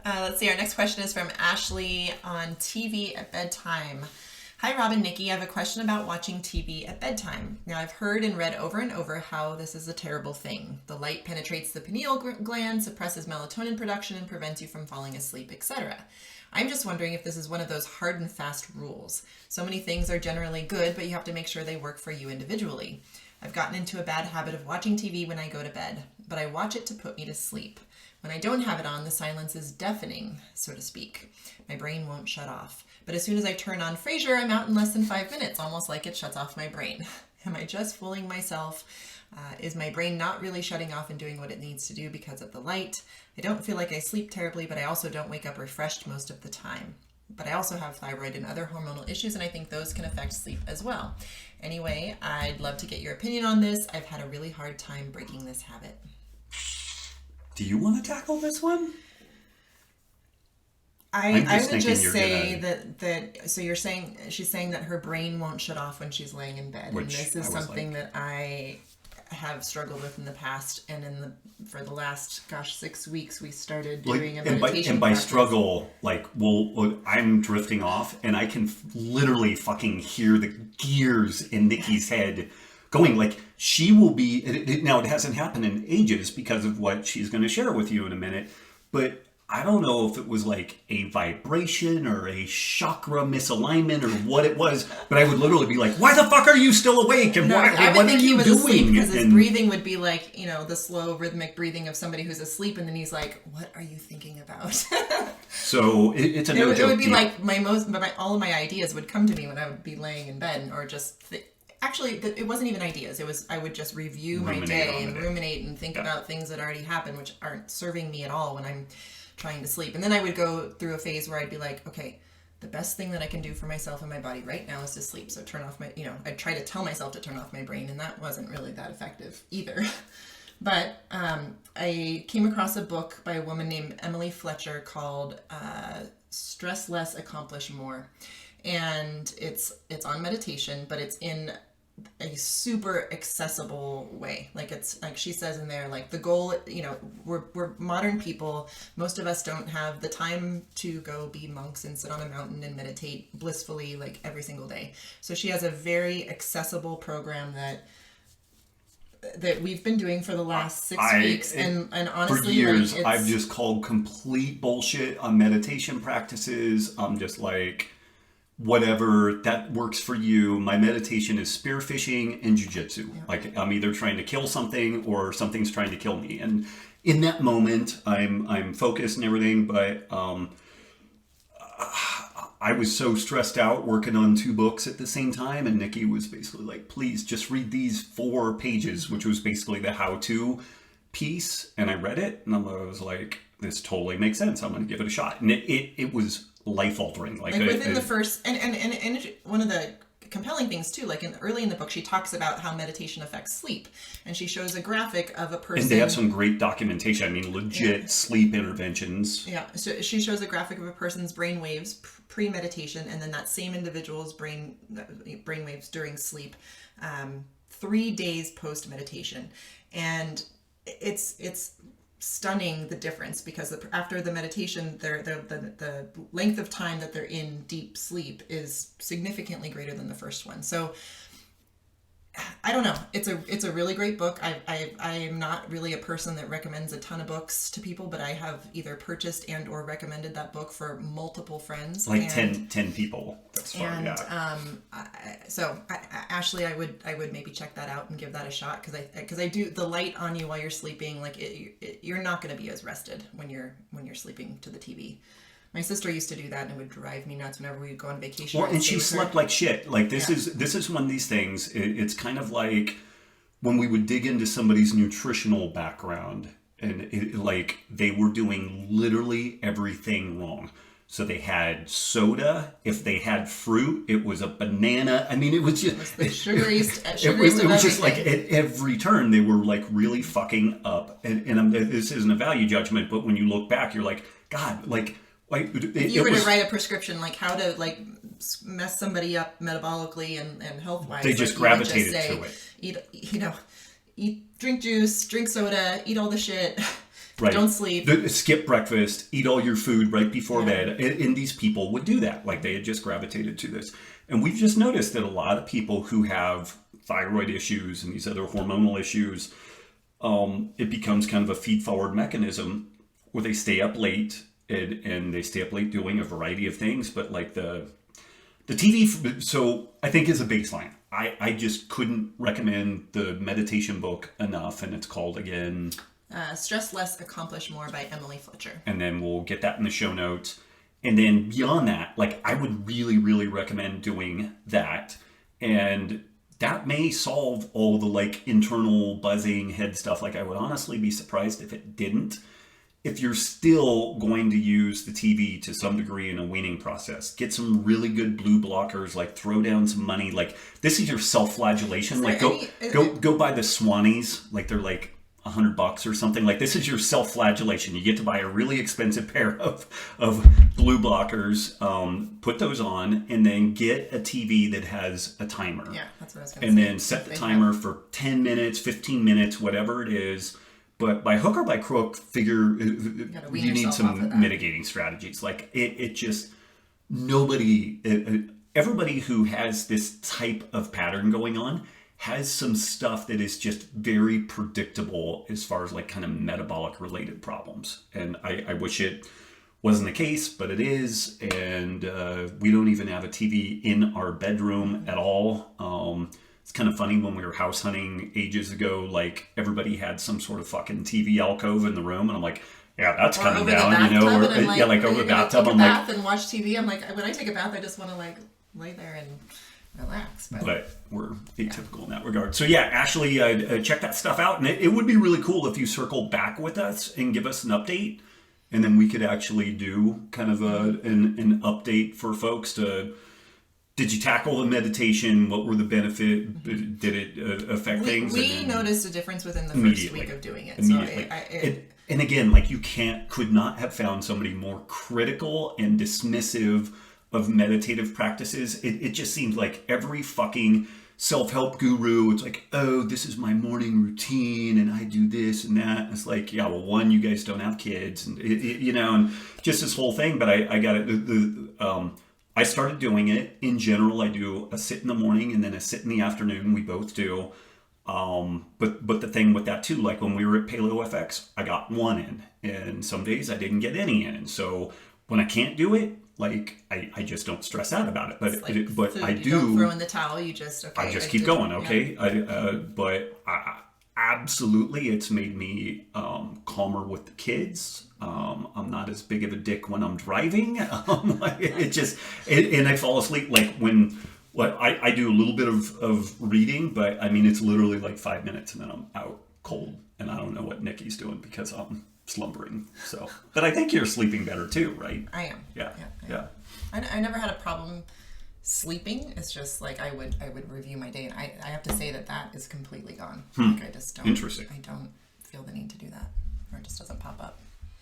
Let's see, our next question is from Ashley on TV at bedtime. Hi, Rob and Nicki. I have a question about watching TV at bedtime. Now, I've heard and read over and over how this is a terrible thing. The light penetrates the pineal gland, suppresses melatonin production, and prevents you from falling asleep, etc. I'm just wondering if this is one of those hard and fast rules. So many things are generally good, but you have to make sure they work for you individually. I've gotten into a bad habit of watching TV when I go to bed, but I watch it to put me to sleep. When I don't have it on, the silence is deafening, so to speak. My brain won't shut off. But as soon as I turn on Frasier, I'm out in less than 5 minutes, almost like it shuts off my brain. Am I just fooling myself? Is my brain not really shutting off and doing what it needs to do because of the light? I don't feel like I sleep terribly, but I also don't wake up refreshed most of the time. But I also have thyroid and other hormonal issues, and I think those can affect sleep as well. Anyway, I'd love to get your opinion on this. I've had a really hard time breaking this habit. Do you want to tackle this one? I would just say that so you're saying she's saying that her brain won't shut off when she's laying in bed, and this is something that I have struggled with in the past, and for the last 6 weeks we started doing a meditation. And by struggle, I'm drifting off, and I can literally fucking hear the gears in Nikki's head going. Like, she will be now. It hasn't happened in ages because of what she's going to share with you in a minute, but I don't know if it was like a vibration or a chakra misalignment or what it was, but I would literally be like, "Why the fuck are you still awake? And what are you doing?" Because his breathing would be like, the slow rhythmic breathing of somebody who's asleep, and then he's like, "What are you thinking about?" So it's a no joke. It would be like all of my ideas would come to me when I would be laying in bed, or just. Actually, it wasn't even ideas. It was I would just review my day and ruminate and think about things that already happened, which aren't serving me at all when I'm trying to sleep. And then I would go through a phase where I'd be like, okay, the best thing that I can do for myself and my body right now is to sleep. So turn off my, I'd try to tell myself to turn off my brain, and that wasn't really that effective either. But I came across a book by a woman named Emily Fletcher called Stress Less, Accomplish More. And it's on meditation, but it's in a super accessible way. Like, it's like she says in there, like, the goal, we're modern people. Most of us don't have the time to go be monks and sit on a mountain and meditate blissfully like every single day. So she has a very accessible program that we've been doing for the last 6 weeks, and honestly, for years, I've just called complete bullshit on meditation practices. I'm just like, whatever that works for you. My meditation is spearfishing and jujitsu. Yeah. Like, I'm either trying to kill something or something's trying to kill me, and in that moment, I'm focused and everything. But I was so stressed out working on 2 books at the same time, and Nicki was basically like, "Please just read these 4 pages," which was basically the how-to piece. And I read it, and I was like, "This totally makes sense. I'm going to give it a shot." And it was life-altering. Like within the first, and one of the compelling things too, like early in the book, she talks about how meditation affects sleep, and she shows a graphic of a person. And they have some great documentation. I mean, legit sleep interventions. Yeah, so she shows a graphic of a person's brain waves pre-meditation, and then that same individual's brain waves during sleep, 3 days post-meditation, and it's stunning, the difference, because after the meditation, the length of time that they're in deep sleep is significantly greater than the first one. So I don't know. It's a really great book. I am not really a person that recommends a ton of books to people, but I have either purchased and or recommended that book for multiple friends. Like 10 people. That's far, and, yeah. Ashley, I would maybe check that out and give that a shot, because I do, the light on you while you're sleeping, like you're not going to be as rested when you're sleeping to the TV. My sister used to do that, and it would drive me nuts whenever we would go on vacation. Well, and she slept like shit. Like, this is one of these things. It's kind of like when we would dig into somebody's nutritional background, and they were doing literally everything wrong. So they had soda. If they had fruit, it was a banana. I mean, it was just the sugariest. It was just like at every turn they were like really fucking up. And this isn't a value judgment, but when you look back, you're like, God, like. If you were to write a prescription, like how to mess somebody up metabolically and health-wise, they just gravitated to it. Drink juice, drink soda, eat all the shit, Right. Don't sleep. Skip breakfast, eat all your food right before bed. And these people would do that. Like they had just gravitated to this. And we've just noticed that a lot of people who have thyroid issues and these other hormonal issues, it becomes kind of a feed-forward mechanism where they stay up late and they stay up late doing a variety of things. But like the TV, so I think is a baseline. I just couldn't recommend the meditation book enough. And it's called, again... Stress Less, Accomplish More by Emily Fletcher. And then we'll get that in the show notes. And then beyond that, like I would really, really recommend doing that. And that may solve all the like internal buzzing head stuff. Like I would honestly be surprised if it didn't. If you're still going to use the TV to some degree in a weaning process, get some really good blue blockers, like throw down some money. Like this is your self-flagellation. Like go buy the Swannies. Like they're like $100 or something. Like this is your self-flagellation. You get to buy a really expensive pair of blue blockers, put those on, and then get a TV that has a timer. Yeah, that's what I was going to say. And then set the timer for 10 minutes, 15 minutes, whatever it is. But by hook or by crook, figure you need some mitigating strategies. Like it just, everybody who has this type of pattern going on has some stuff that is just very predictable as far as like kind of metabolic related problems. And I wish it wasn't the case, but it is. And we don't even have a TV in our bedroom at all. It's kind of funny when we were house hunting ages ago, like everybody had some sort of fucking TV alcove in the room. And I'm like, yeah, that's coming down, you know, or like over the bathtub. I'm like, and watch TV. I'm like, when I take a bath, I just want to like lay there and relax. But we're atypical in that regard. So yeah, Ashley, check that stuff out. And it would be really cool if you circle back with us and give us an update. And then we could actually do kind of an update for folks to, did you tackle the meditation? What were the benefits? Did it affect things? We noticed a difference within the first week of doing it. Immediately. So and again, like you could not have found somebody more critical and dismissive of meditative practices. It just seems like every fucking self-help guru, it's like, oh, this is my morning routine and I do this and that. And it's like, yeah, well, one, you guys don't have kids and you know, and just this whole thing. But I got it. I started doing it. In general, I do a sit in the morning and then a sit in the afternoon. We both do. But the thing with that too, like when we were at Paleo FX, I got one in, and some days I didn't get any in. And so when I can't do it, like I just don't stress out about it. But food, I do. You don't throw in the towel. You just I just keep going. Okay. Yeah. But absolutely, it's made me calmer with the kids. I'm not as big of a dick when I'm driving. And I fall asleep like when. I do a little bit of reading, but I mean, it's literally like 5 minutes and then I'm out cold and I don't know what Nikki's doing because I'm slumbering. So, but I think you're sleeping better too, right? I am. Yeah. I never had a problem sleeping. It's just like I would review my day and I have to say that is completely gone. Like I just don't. Interesting. I don't feel the need to do that, or it just doesn't pop up.